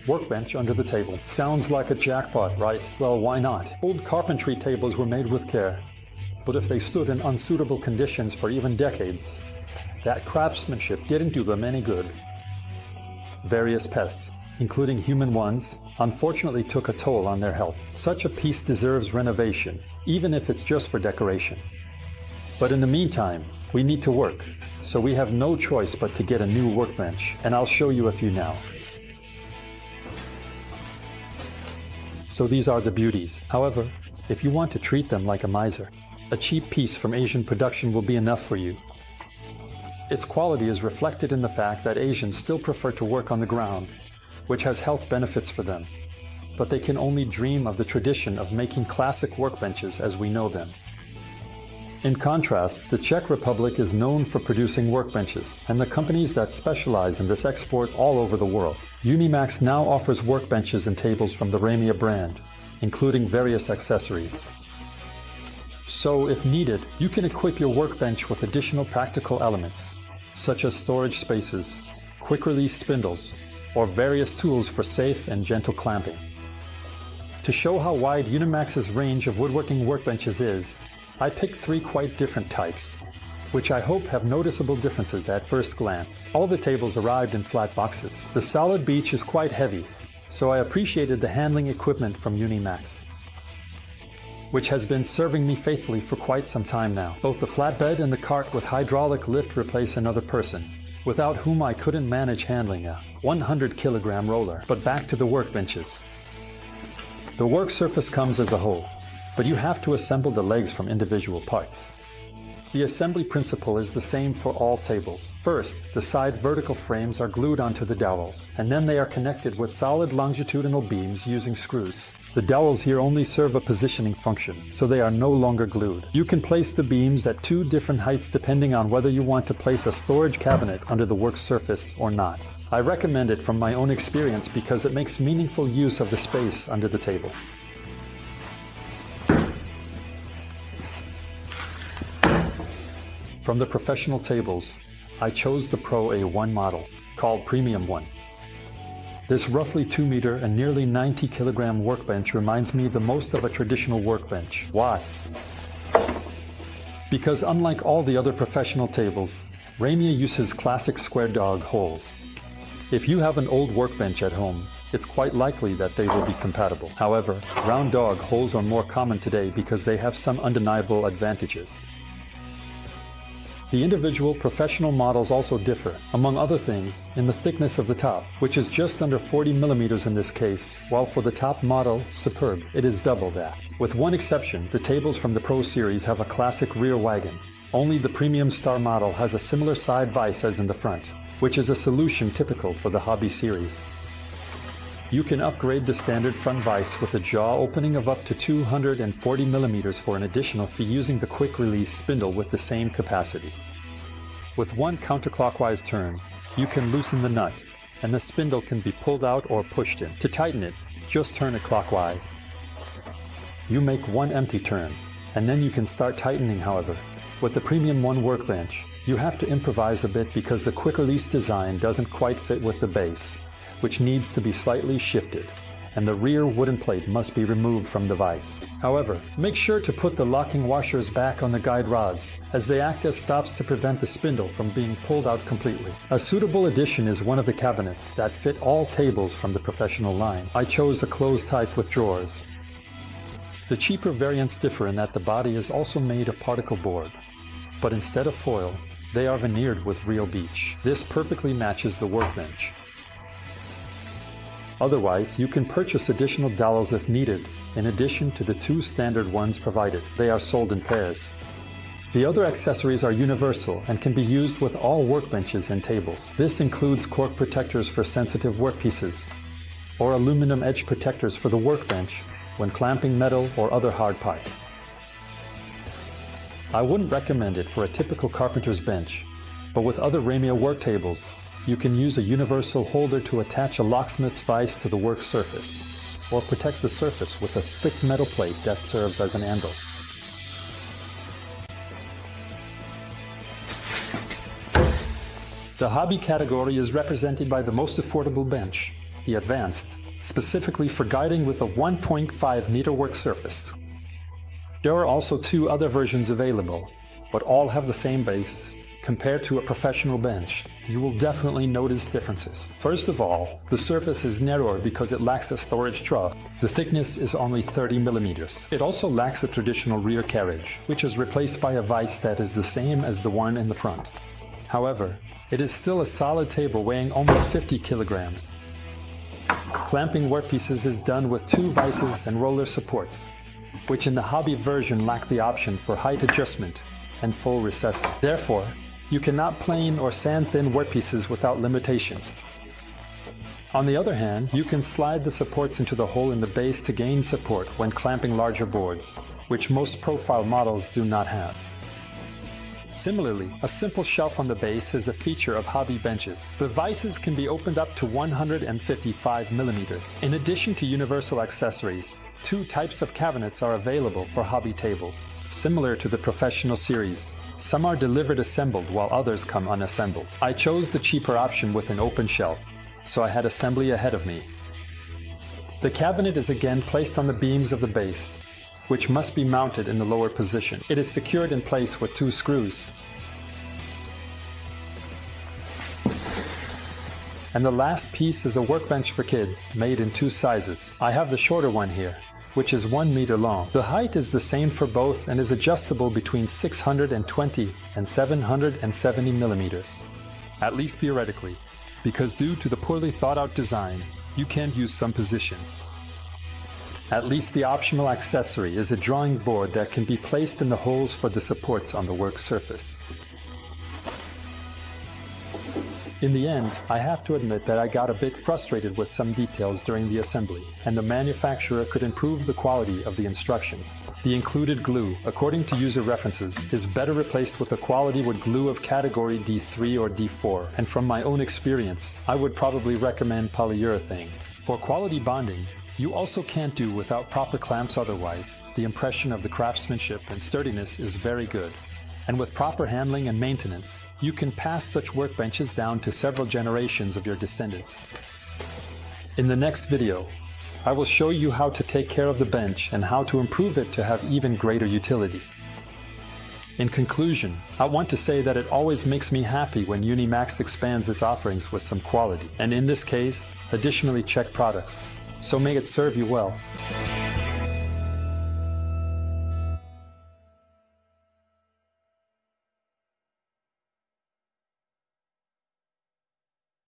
Workbench under the table. Sounds like a jackpot, right? Well, why not? Old carpentry tables were made with care, but if they stood in unsuitable conditions for even decades, that craftsmanship didn't do them any good. Various pests, including human ones, unfortunately took a toll on their health. Such a piece deserves renovation, even if it's just for decoration. But in the meantime, we need to work, so we have no choice but to get a new workbench, and I'll show you a few now. So these are the beauties. However, if you want to treat them like a miser, a cheap piece from Asian production will be enough for you. Its quality is reflected in the fact that Asians still prefer to work on the ground, which has health benefits for them. But they can only dream of the tradition of making classic workbenches as we know them. In contrast, the Czech Republic is known for producing workbenches, and the companies that specialize in this export all over the world. Uni-max now offers workbenches and tables from the Ramia brand, including various accessories. So, if needed, you can equip your workbench with additional practical elements, such as storage spaces, quick-release spindles, or various tools for safe and gentle clamping. To show how wide Uni-max's range of woodworking workbenches is, I picked 3 quite different types, which I hope have noticeable differences at first glance. All the tables arrived in flat boxes. The solid beech is quite heavy, so I appreciated the handling equipment from Uni-max, which has been serving me faithfully for quite some time now. Both the flatbed and the cart with hydraulic lift replace another person, without whom I couldn't manage handling a 100-kilogram roller. But back to the workbenches. The work surface comes as a whole, but you have to assemble the legs from individual parts. The assembly principle is the same for all tables. First, the side vertical frames are glued onto the dowels, and then they are connected with solid longitudinal beams using screws. The dowels here only serve a positioning function, so they are no longer glued. You can place the beams at 2 different heights depending on whether you want to place a storage cabinet under the work surface or not. I recommend it from my own experience because it makes meaningful use of the space under the table. From the professional tables, I chose the Pro A1 model, called Premium 1. This roughly 2-meter and nearly 90-kilogram workbench reminds me the most of a traditional workbench. Why? Because unlike all the other professional tables, Ramia uses classic square dog holes. If you have an old workbench at home, it's quite likely that they will be compatible. However, round dog holes are more common today because they have some undeniable advantages. The individual professional models also differ, among other things, in the thickness of the top, which is just under 40 millimeters in this case, while for the top model, Superb, it is double that. With one exception, the tables from the Pro series have a classic rear wagon. Only the Premium Star model has a similar side vise as in the front, which is a solution typical for the Hobby series. You can upgrade the standard front vise with a jaw opening of up to 240 millimeters for an additional fee using the quick-release spindle with the same capacity. With one counterclockwise turn, you can loosen the nut, and the spindle can be pulled out or pushed in. To tighten it, just turn it clockwise. You make one empty turn, and then you can start tightening. However, with the Premium 1 workbench, you have to improvise a bit because the quick-release design doesn't quite fit with the base, which needs to be slightly shifted, and the rear wooden plate must be removed from the vise. However, make sure to put the locking washers back on the guide rods, as they act as stops to prevent the spindle from being pulled out completely. A suitable addition is one of the cabinets that fit all tables from the professional line. I chose a closed type with drawers. The cheaper variants differ in that the body is also made of particle board, but instead of foil, they are veneered with real beech. This perfectly matches the workbench. Otherwise, you can purchase additional dowels if needed, in addition to the 2 standard ones provided. They are sold in pairs. The other accessories are universal and can be used with all workbenches and tables. This includes cork protectors for sensitive workpieces, or aluminum edge protectors for the workbench when clamping metal or other hard parts. I wouldn't recommend it for a typical carpenter's bench, but with other Ramia work tables, you can use a universal holder to attach a locksmith's vise to the work surface, or protect the surface with a thick metal plate that serves as an anvil. The hobby category is represented by the most affordable bench, the Advanced, specifically for guiding with a 1.5 needlework surface. There are also 2 other versions available, but all have the same base. Compared to a professional bench, you will definitely notice differences. First of all, the surface is narrower because it lacks a storage trough. The thickness is only 30 millimeters. It also lacks a traditional rear carriage, which is replaced by a vise that is the same as the one in the front. However, it is still a solid table weighing almost 50 kilograms. Clamping workpieces is done with 2 vices and roller supports, which in the hobby version lack the option for height adjustment and full recessing. Therefore, you cannot plane or sand thin workpieces without limitations. On the other hand, you can slide the supports into the hole in the base to gain support when clamping larger boards, which most profile models do not have. Similarly, a simple shelf on the base is a feature of hobby benches. The vices can be opened up to 155 millimeters. In addition to universal accessories, 2 types of cabinets are available for hobby tables. Similar to the professional series, some are delivered assembled while others come unassembled. I chose the cheaper option with an open shelf, so I had assembly ahead of me. The cabinet is again placed on the beams of the base, which must be mounted in the lower position. It is secured in place with 2 screws. And the last piece is a workbench for kids, made in 2 sizes. I have the shorter one here, which is 1 meter long. The height is the same for both and is adjustable between 620 and 770 millimeters. At least theoretically, because due to the poorly thought out design, you can't use some positions. At least the optional accessory is a drawing board that can be placed in the holes for the supports on the work surface. In the end, I have to admit that I got a bit frustrated with some details during the assembly, and the manufacturer could improve the quality of the instructions. The included glue, according to user references, is better replaced with a quality wood glue of category D3 or D4, and from my own experience, I would probably recommend polyurethane. For quality bonding, you also can't do without proper clamps otherwise. The impression of the craftsmanship and sturdiness is very good. And with proper handling and maintenance, you can pass such workbenches down to several generations of your descendants. In the next video, I will show you how to take care of the bench and how to improve it to have even greater utility. In conclusion, I want to say that it always makes me happy when uni-max expands its offerings with some quality, and in this case, additionally checked products. So may it serve you well.